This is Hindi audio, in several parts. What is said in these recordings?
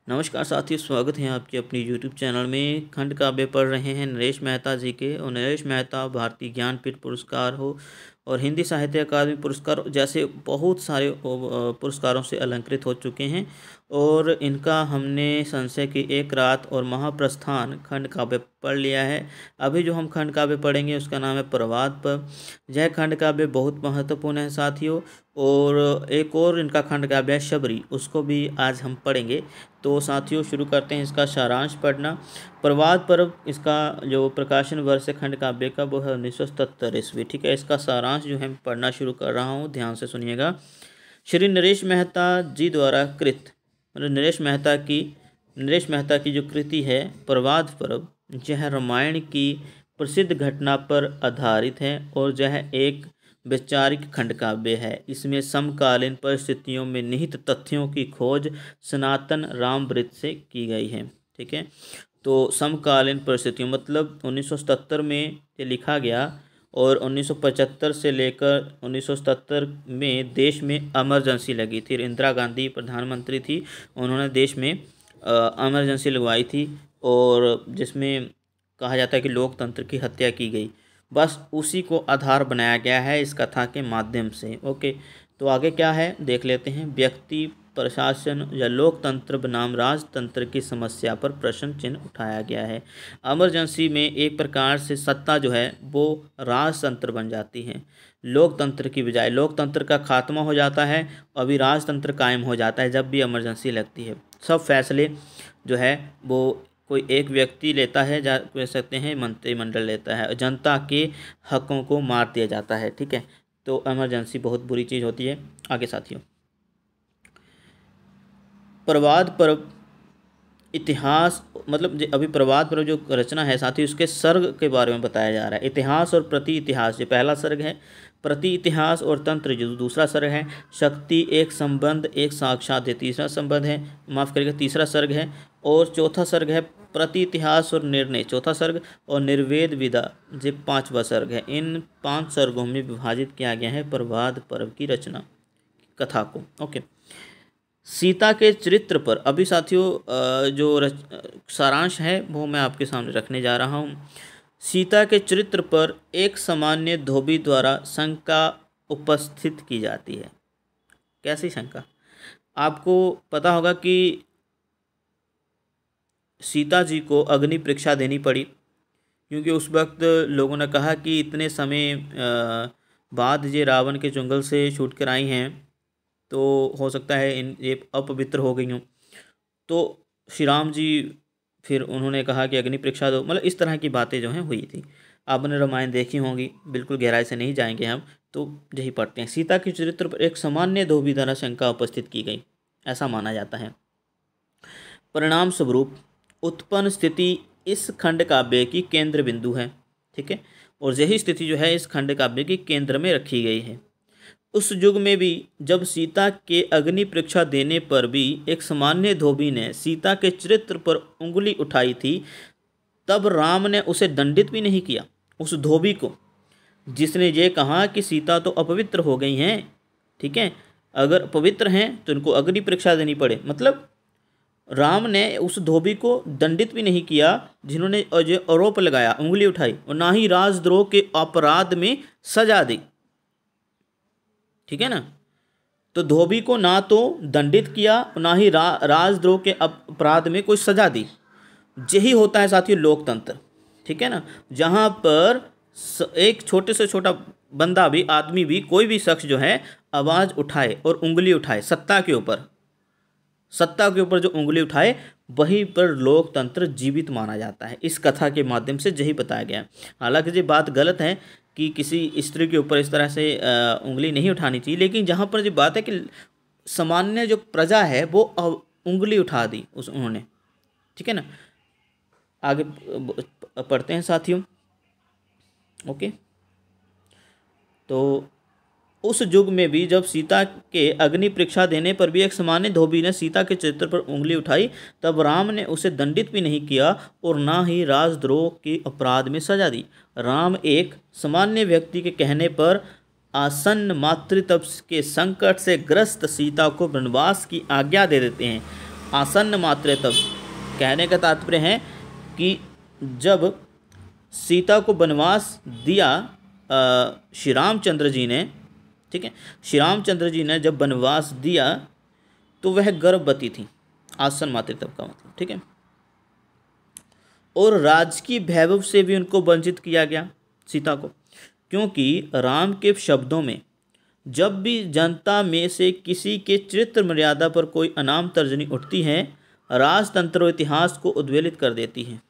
नमस्कार साथियों, स्वागत है आपके अपनी यूट्यूब चैनल में। खंड काव्य पढ़ रहे हैं नरेश मेहता जी के। और नरेश मेहता भारतीय ज्ञानपीठ पुरस्कार हो और हिंदी साहित्य अकादमी पुरस्कार जैसे बहुत सारे पुरस्कारों से अलंकृत हो चुके हैं। और इनका हमने संशय की एक रात और महाप्रस्थान खंड काव्य पढ़ लिया है। अभी जो हम खंड काव्य पढ़ेंगे उसका नाम है प्रवाद पर। यह खंड काव्य बहुत महत्वपूर्ण है साथियों। और एक और इनका खंड काव्य है शबरी, उसको भी आज हम पढ़ेंगे। तो साथियों शुरू करते हैं इसका सारांश पढ़ना। प्रवाद पर्व इसका जो प्रकाशन वर्ष है खंड काव्य का वो है 1977 ईस्वी। ठीक है, इसका सारांश जो है पढ़ना शुरू कर रहा हूँ, ध्यान से सुनिएगा। श्री नरेश मेहता जी द्वारा कृत मतलब नरेश मेहता की जो कृति है प्रवाद पर्व, यह रामायण की प्रसिद्ध घटना पर आधारित है और यह एक वैचारिक खंड काव्य है। इसमें समकालीन परिस्थितियों में निहित तथ्यों की खोज सनातन रामवृत्त से की गई है। ठीक है, तो समकालीन परिस्थितियों मतलब 1977 में ये लिखा गया और 1975 से लेकर 1977 में देश में इमरजेंसी लगी थी। इंदिरा गांधी प्रधानमंत्री थी, उन्होंने देश में इमरजेंसी लगवाई थी और जिसमें कहा जाता है कि लोकतंत्र की हत्या की गई। बस उसी को आधार बनाया गया है इस कथा के माध्यम से। ओके, तो आगे क्या है देख लेते हैं। व्यक्ति, प्रशासन या लोकतंत्र बनाम राजतंत्र की समस्या पर प्रश्न चिन्ह उठाया गया है। इमरजेंसी में एक प्रकार से सत्ता जो है वो राजतंत्र बन जाती है। लोकतंत्र की बजाय लोकतंत्र का खात्मा हो जाता है, अभी राजतंत्र कायम हो जाता है जब भी इमरजेंसी लगती है। सब फैसले जो है वो कोई एक व्यक्ति लेता है, जा कह सकते हैं मंत्रिमंडल लेता है, जनता के हकों को मार दिया जाता है। ठीक है, तो इमरजेंसी बहुत बुरी चीज़ होती है। आगे साथियों, प्रवाद पर्व इतिहास मतलब अभी प्रवाद पर्व जो रचना है साथियों, उसके सर्ग के बारे में बताया जा रहा है। इतिहास और प्रति इतिहास जो पहला सर्ग है, प्रति इतिहास और तंत्र जो दूसरा सर्ग है, शक्ति एक संबंध एक साक्षात तीसरा संबंध है, माफ़ करिएगा तीसरा सर्ग है। और चौथा सर्ग है प्रति इतिहास और निर्णय चौथा सर्ग, और निर्वेद विदा जो पांचवा सर्ग है। इन 5 सर्गों में विभाजित किया गया है प्रवाद पर्व की रचना कथा को। ओके, सीता के चरित्र पर अभी साथियों जो सारांश है वो मैं आपके सामने रखने जा रहा हूँ। सीता के चरित्र पर एक सामान्य धोबी द्वारा शंका उपस्थित की जाती है। कैसी शंका? आपको पता होगा कि सीता जी को अग्नि परीक्षा देनी पड़ी, क्योंकि उस वक्त लोगों ने कहा कि इतने समय बाद ये रावण के चुंगल से छूट कर आई हैं, तो हो सकता है ये अपवित्र हो गई हूँ। तो श्री राम जी फिर उन्होंने कहा कि अग्नि परीक्षा दो, मतलब इस तरह की बातें जो हैं हुई थी। आपने रामायण देखी होंगी, बिल्कुल गहराई से नहीं जाएंगे हम, तो यही पढ़ते हैं। सीता के चरित्र पर एक सामान्य धोबी द्वारा शंका उपस्थित की गई, ऐसा माना जाता है। परिणाम स्वरूप उत्पन्न स्थिति इस खंड काव्य की केंद्र बिंदु है। ठीक है, और यही स्थिति जो है इस खंड काव्य के केंद्र में रखी गई है। उस युग में भी जब सीता के अग्नि परीक्षा देने पर भी एक सामान्य धोबी ने सीता के चरित्र पर उंगली उठाई थी, तब राम ने उसे दंडित भी नहीं किया। उस धोबी को जिसने ये कहा कि सीता तो अपवित्र हो गई हैं, ठीक है, अगर पवित्र हैं तो इनको अग्नि परीक्षा देनी पड़े, मतलब राम ने उस धोबी को दंडित भी नहीं किया जिन्होंने जो आरोप लगाया, उंगली उठाई, और ना ही राजद्रोह के अपराध में सजा दी। ठीक है ना, तो धोबी को ना तो दंडित किया ना ही राजद्रोह के अपराध में कोई सजा दी। यही होता है साथियों लोकतंत्र। ठीक है ना, जहाँ पर एक छोटे से छोटा बंदा भी, आदमी भी, कोई भी शख्स जो है आवाज़ उठाए और उंगली उठाए सत्ता के ऊपर जो उंगली उठाए, वहीं पर लोकतंत्र जीवित माना जाता है। इस कथा के माध्यम से यही बताया गया है। हालांकि ये बात गलत है कि किसी स्त्री के ऊपर इस तरह से उंगली नहीं उठानी चाहिए, लेकिन जहाँ पर जो बात है कि सामान्य जो प्रजा है वो उंगली उठा दी उन्होंने। ठीक है ना, आगे पढ़ते हैं साथियों। ओके, तो उस युग में भी जब सीता के अग्नि परीक्षा देने पर भी एक सामान्य धोबी ने सीता के चरित्र पर उंगली उठाई, तब राम ने उसे दंडित भी नहीं किया और ना ही राजद्रोह के अपराध में सजा दी। राम एक सामान्य व्यक्ति के कहने पर आसन्न मातृत्व के संकट से ग्रस्त सीता को वनवास की आज्ञा दे देते हैं आसन्न मात्र तब, कहने का तात्पर्य है कि जब सीता को वनवास दिया श्री रामचंद्र जी ने, ठीक है, श्री रामचंद्र जी ने जब वनवास दिया तो वह गर्भवती थी, आसन मात्र तब का मतलब, ठीक है। और राजकीय वैभव से भी उनको वंचित किया गया सीता को, क्योंकि राम के शब्दों में जब भी जनता में से किसी के चरित्र मर्यादा पर कोई अनाम तर्जनी उठती है, राजतंत्र और इतिहास को उद्वेलित कर देती है।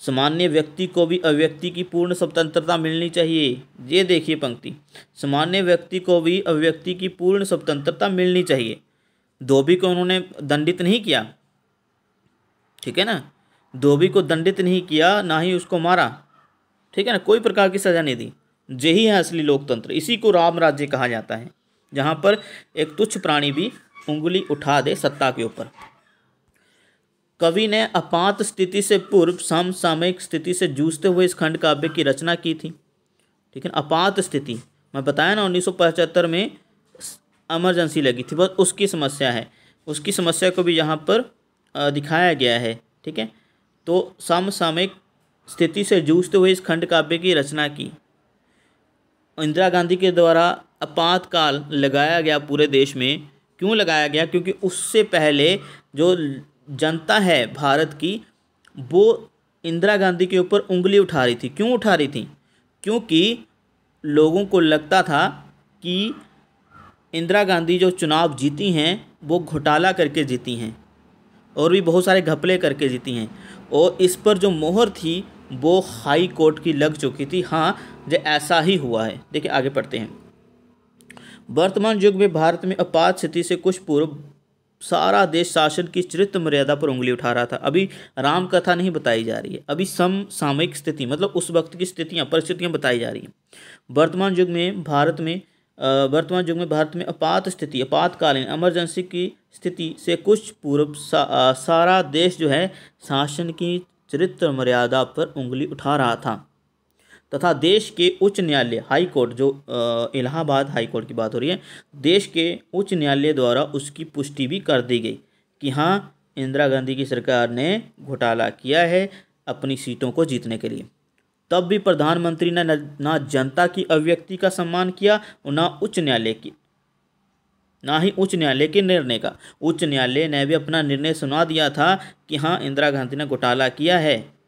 सामान्य व्यक्ति को भी अव्यक्ति की पूर्ण स्वतंत्रता मिलनी चाहिए। ये देखिए पंक्ति, सामान्य व्यक्ति को भी अव्यक्ति की पूर्ण स्वतंत्रता मिलनी चाहिए। धोबी को उन्होंने दंडित नहीं किया, ठीक है ना, धोबी को दंडित नहीं किया, ना ही उसको मारा, ठीक है ना, कोई प्रकार की सजा नहीं दी। यही है असली लोकतंत्र, इसी को राम राज्य कहा जाता है, जहाँ पर एक तुच्छ प्राणी भी उंगली उठा दे सत्ता के ऊपर। कवि ने आपात स्थिति से पूर्व समसामयिक स्थिति से जूझते हुए इस खंड काव्य की रचना की थी, ठीक है। आपात स्थिति मैं बताया ना, 1975 में इमरजेंसी लगी थी, बस उसकी समस्या है, उसकी समस्या को भी यहाँ पर दिखाया गया है, ठीक है। तो समसामयिक स्थिति से जूझते हुए इस खंड काव्य की रचना की। इंदिरा गांधी के द्वारा आपातकाल लगाया गया पूरे देश में, क्यों लगाया गया? क्योंकि उससे पहले जो जनता है भारत की, वो इंदिरा गांधी के ऊपर उंगली उठा रही थी। क्यों उठा रही थी? क्योंकि लोगों को लगता था कि इंदिरा गांधी जो चुनाव जीती हैं वो घोटाला करके जीती हैं और भी बहुत सारे घपले करके जीती हैं, और इस पर जो मोहर थी वो हाई कोर्ट की लग चुकी थी। हाँ, जो ऐसा ही हुआ है। देखिए आगे पढ़ते हैं। वर्तमान युग में भारत में आपात स्थिति से कुछ पूर्व सारा देश शासन की चरित्र मर्यादा पर उंगली उठा रहा था। अभी राम कथा नहीं बताई जा रही है, अभी समसामयिक स्थिति मतलब उस वक्त की स्थितियाँ परिस्थितियाँ बताई जा रही हैं। वर्तमान युग में भारत में आपात स्थिति, आपातकालीन इमरजेंसी की स्थिति से कुछ पूर्व सारा देश जो है शासन की चरित्र मर्यादा पर उंगली उठा रहा था तथा देश के उच्च न्यायालय हाई कोर्ट, जो इलाहाबाद हाई कोर्ट की बात हो रही है, देश के उच्च न्यायालय द्वारा उसकी पुष्टि भी कर दी गई कि हाँ, इंदिरा गांधी की सरकार ने घोटाला किया है अपनी सीटों को जीतने के लिए। तब भी प्रधानमंत्री ने ना जनता की अभिव्यक्ति का सम्मान किया और ना ही उच्च न्यायालय के निर्णय का। उच्च न्यायालय ने भी अपना निर्णय सुना दिया था कि हाँ, इंदिरा गांधी ने घोटाला किया है,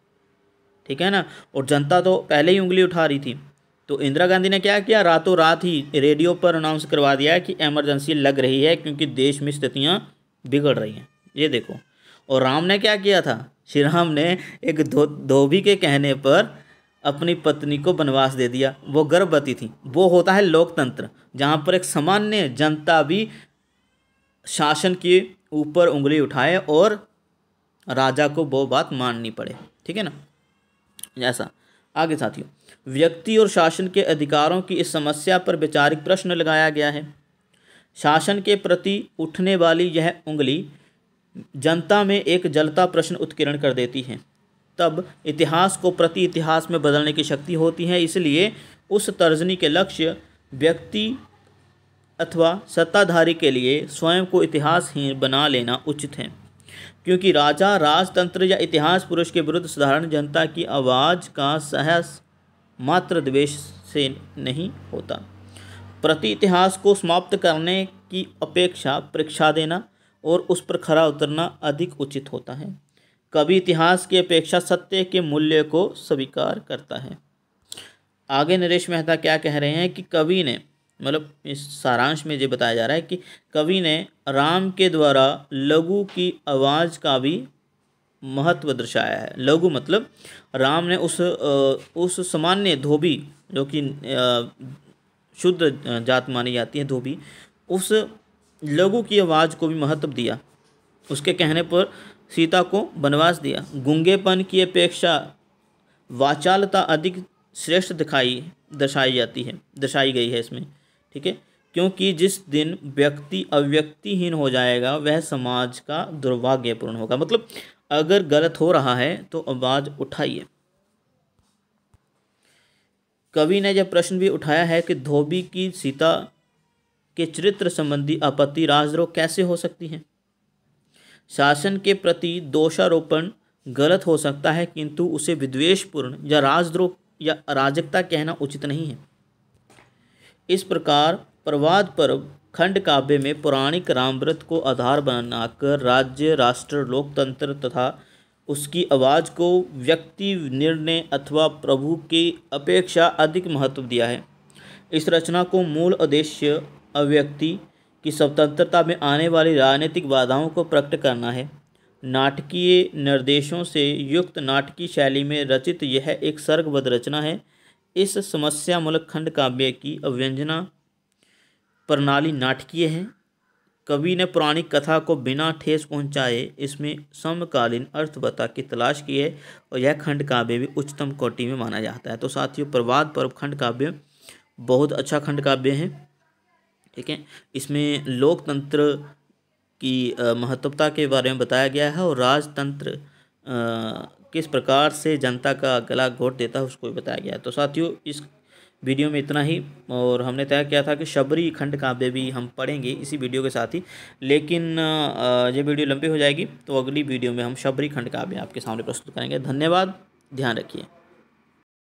ठीक है ना, और जनता तो पहले ही उंगली उठा रही थी। तो इंदिरा गांधी ने क्या किया, रातों रात ही रेडियो पर अनाउंस करवा दिया कि इमरजेंसी लग रही है क्योंकि देश में स्थितियाँ बिगड़ रही हैं। ये देखो। और राम ने क्या किया था, श्री राम ने एक धोबी के कहने पर अपनी पत्नी को वनवास दे दिया, वो गर्भवती थी। वो होता है लोकतंत्र, जहाँ पर एक सामान्य जनता भी शासन के ऊपर उंगली उठाए और राजा को वो बात माननी पड़े, ठीक है ना। जैसा आगे साथियों, व्यक्ति और शासन के अधिकारों की इस समस्या पर वैचारिक प्रश्न लगाया गया है। शासन के प्रति उठने वाली यह उंगली जनता में एक जलता प्रश्न उत्कीर्ण कर देती है। तब इतिहास को प्रति इतिहास में बदलने की शक्ति होती है। इसलिए उस तर्जनी के लक्ष्य व्यक्ति अथवा सत्ताधारी के लिए स्वयं को इतिहासहीन बना लेना उचित है, क्योंकि राजा, राजतंत्र या इतिहास पुरुष के विरुद्ध साधारण जनता की आवाज़ का सहस मात्र द्वेष से नहीं होता। प्रति इतिहास को समाप्त करने की अपेक्षा परीक्षा देना और उस पर खरा उतरना अधिक उचित होता है। कवि इतिहास की अपेक्षा सत्य के मूल्य को स्वीकार करता है। आगे नरेश मेहता क्या कह रहे हैं कि कवि ने, मतलब इस सारांश में ये बताया जा रहा है कि कवि ने राम के द्वारा लघु की आवाज़ का भी महत्व दर्शाया है। लघु मतलब राम ने उस सामान्य धोबी, जो कि शुद्ध जात मानी जाती है धोबी, उस लघु की आवाज़ को भी महत्व दिया। उसके कहने पर सीता को वनवास दिया। गूंगेपन की अपेक्षा वाचालता अधिक श्रेष्ठ दर्शाई गई है इसमें, ठीक है, क्योंकि जिस दिन व्यक्ति अव्यक्तिहीन हो जाएगा वह समाज का दुर्भाग्यपूर्ण होगा। मतलब अगर गलत हो रहा है तो आवाज़ उठाइए। कवि ने यह प्रश्न भी उठाया है कि धोबी की सीता के चरित्र संबंधी आपत्ति राजद्रोह कैसे हो सकती है। शासन के प्रति दोषारोपण गलत हो सकता है, किंतु उसे विद्वेषपूर्ण या राजद्रोह या अराजकता कहना उचित नहीं है। इस प्रकार प्रवाद पर्व खंड काव्य में पौराणिक रामव्रत को आधार बनाकर राज्य, राष्ट्र, लोकतंत्र तथा उसकी आवाज़ को व्यक्ति निर्णय अथवा प्रभु की अपेक्षा अधिक महत्व दिया है। इस रचना को मूल उद्देश्य अव्यक्ति की स्वतंत्रता में आने वाली राजनीतिक बाधाओं को प्रकट करना है। नाटकीय निर्देशों से युक्त नाटकीय शैली में रचित यह एक सर्गबद्ध रचना है। इस समस्या मूलक खंड काव्य की अव्यंजना प्रणाली नाटकीय है। कवि ने पौराणिक कथा को बिना ठेस पहुंचाए इसमें समकालीन अर्थवत्ता की तलाश की है और यह खंड काव्य भी उच्चतम कोटि में माना जाता है। तो साथियों, प्रवाद पर्व खंड काव्य बहुत अच्छा खंड काव्य है। ठीक है, इसमें लोकतंत्र की महत्वता के बारे में बताया गया है और राजतंत्र किस प्रकार से जनता का गला घोट देता है उसको भी बताया गया है। तो साथियों, इस वीडियो में इतना ही, और हमने तय किया था कि शबरी खंड काव्य भी हम पढ़ेंगे इसी वीडियो के साथ ही, लेकिन ये वीडियो लंबी हो जाएगी, तो अगली वीडियो में हम शबरी खंड काव्य आपके सामने प्रस्तुत करेंगे। धन्यवाद, ध्यान रखिए।